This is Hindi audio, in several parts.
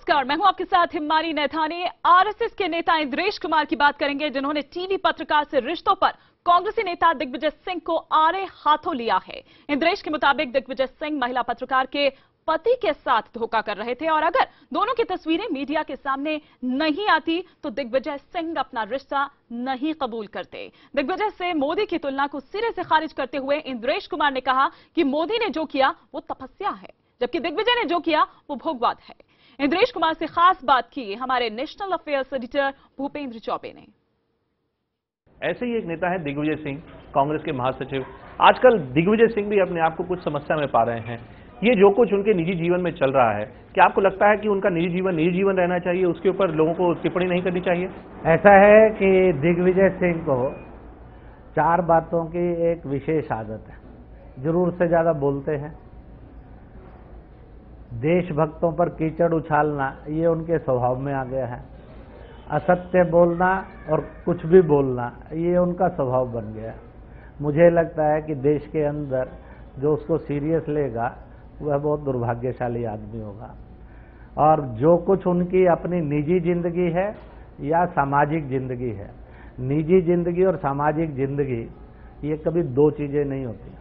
नमस्कार, मैं हूं आपके साथ हिमानी नैथानी। आरएसएस के नेता इंद्रेश कुमार की बात करेंगे, जिन्होंने टीवी पत्रकार से रिश्तों पर कांग्रेसी नेता दिग्विजय सिंह को आड़े हाथों लिया है। इंद्रेश के मुताबिक दिग्विजय सिंह महिला पत्रकार के पति के साथ धोखा कर रहे थे और अगर दोनों की तस्वीरें मीडिया के सामने नहीं आती तो दिग्विजय सिंह अपना रिश्ता नहीं कबूल करते। दिग्विजय से मोदी की तुलना को सिरे से खारिज करते हुए इंद्रेश कुमार ने कहा कि मोदी ने जो किया वो तपस्या है, जबकि दिग्विजय ने जो किया वो भोगवाद है। इंद्रेश कुमार से खास बात की हमारे national affairs editor Bhupendra Choubey ने। ऐसे ही एक नेता है दिग्विजय सिंह, कांग्रेस के महासचिव। आजकल दिग्विजय सिंह भी अपने आप को कुछ समस्या में पा रहे हैं। ये जो कुछ उनके निजी जीवन में चल रहा है, क्या आपको लगता है कि उनका निजी जीवन रहना चाहिए, उसके ऊपर लोगों को टिप्पणी नहीं करनी चाहिए? ऐसा है कि दिग्विजय सिंह को 4 बातों की एक विशेष आदत है। जरूरत से ज्यादा बोलते हैं, देशभक्तों पर कीचड़ उछालना ये उनके स्वभाव में आ गया है, असत्य बोलना और कुछ भी बोलना ये उनका स्वभाव बन गया है। मुझे लगता है कि देश के अंदर जो उसको सीरियस लेगा वह बहुत दुर्भाग्यशाली आदमी होगा। और जो कुछ उनकी अपनी निजी जिंदगी है या सामाजिक जिंदगी है, निजी जिंदगी और सामाजिक जिंदगी ये कभी 2 चीजें नहीं होती।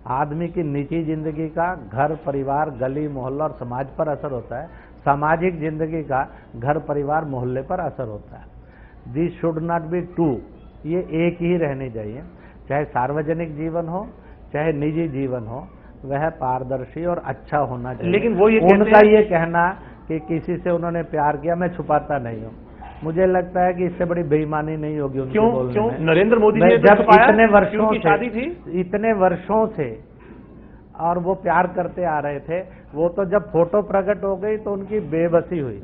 आदमी की निजी जिंदगी का घर परिवार गली मोहल्ला और समाज पर असर होता है, सामाजिक जिंदगी का घर परिवार मोहल्ले पर असर होता है। This should not be to, ये एक ही रहनी चाहिए। चाहे सार्वजनिक जीवन हो चाहे निजी जीवन हो, वह पारदर्शी और अच्छा होना चाहिए। लेकिन वो ये उनका ये कहना कि किसी से उन्होंने प्यार किया, मैं छुपाता नहीं हूँ, मुझे लगता है कि इससे बड़ी बेईमानी नहीं होगी उनके बोलने क्यों? में। नरेंद्र मोदी ने जब इतने वर्षों की शादी थी, इतने वर्षों से और वो प्यार करते आ रहे थे, वो तो जब फोटो प्रकट हो गई तो उनकी बेबसी हुई।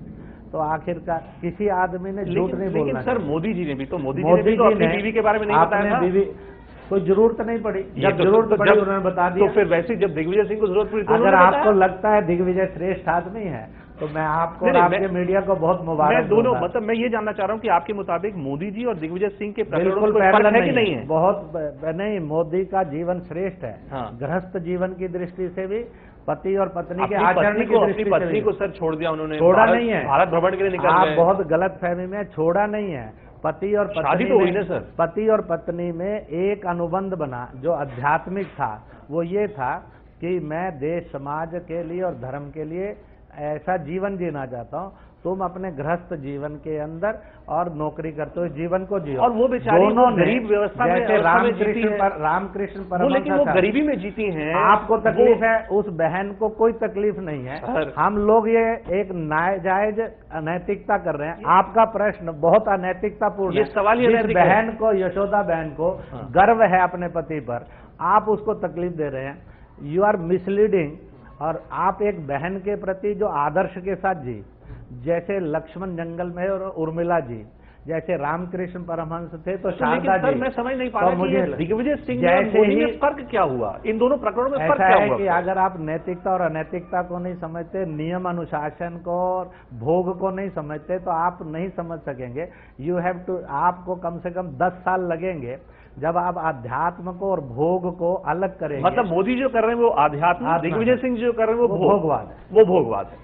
तो आखिरकार किसी आदमी ने झूठ नहीं बोलना। सर मोदी जी ने भी तो मोदी जी ने अपनी बीवी के बारे में नहीं बताया था। कोई जरूरत नहीं पड़ी, जब जरूरत पड़ी उन्होंने बता दिया। तो फिर वैसे जब दिग्विजय सिंह को जरूरत पड़ी तो अगर आपको लगता है दिग्विजय श्रेष्ठ आदमी है तो मैं आपको और आपके मीडिया को बहुत मुबारक। मैं दोनों मतलब मैं ये जानना चाह रहा हूँ कि आपके मुताबिक मोदी जी और दिग्विजय सिंह के बिल्कुल पैरेलल है कि नहीं है? बहुत नहीं, मोदी का जीवन श्रेष्ठ है। हाँ। गृहस्थ जीवन की दृष्टि से भी, पति और पत्नी के आचरण की दृष्टि से। पत्नी को सर छोड़ दिया उन्होंने, छोड़ा नहीं है, भारत भ्रमण के लिए निकल गए। आप बहुत गलत फहमी में, छोड़ा नहीं है। पति और शादी तो हुई ना सर। पति और पत्नी में एक अनुबंध बना जो आध्यात्मिक था। वो ये था कि मैं देश समाज के लिए और धर्म के लिए ऐसा जीवन जीना चाहता हूँ, तुम अपने गृहस्थ जीवन के अंदर और नौकरी करते हो जीवन को जियो। और वो बेचारी दोनों गरीब व्यवस्था में, जैसे रामकृष्ण परमहंस, लेकिन वो गरीबी में जीती हैं। आपको तकलीफ है, उस बहन को कोई तकलीफ नहीं है। हम लोग ये एक नाजायज अनैतिकता कर रहे हैं। आपका प्रश्न बहुत अनैतिकतापूर्ण है। सवाल ये जिस बहन को, यशोदा बहन को गर्व है अपने पति पर, आप उसको तकलीफ दे रहे हैं। You are misleading. और आप एक बहन के प्रति जो आदर्श के साथ जी, जैसे लक्ष्मण जंगल में और उर्मिला जी, जैसे रामकृष्ण परमहंस थे तो शारदा जी। मैं समझ नहीं पा रहा मुझे दिग्विजय सिंह और मोदी में फर्क क्या हुआ, इन दोनों प्रकरणों में फर्क क्या हुआ? कि अगर आप नैतिकता और अनैतिकता को नहीं समझते, नियम अनुशासन को और भोग को नहीं समझते, तो आप नहीं समझ सकेंगे। यू हैव टू, आपको कम से कम 10 साल लगेंगे जब आप आध्यात्म को और भोग को अलग करेंगे। मतलब मोदी जो कर रहे हैं वो आध्यात्म, दिग्विजय सिंह जो कर रहे हैं वो भोगवाद है।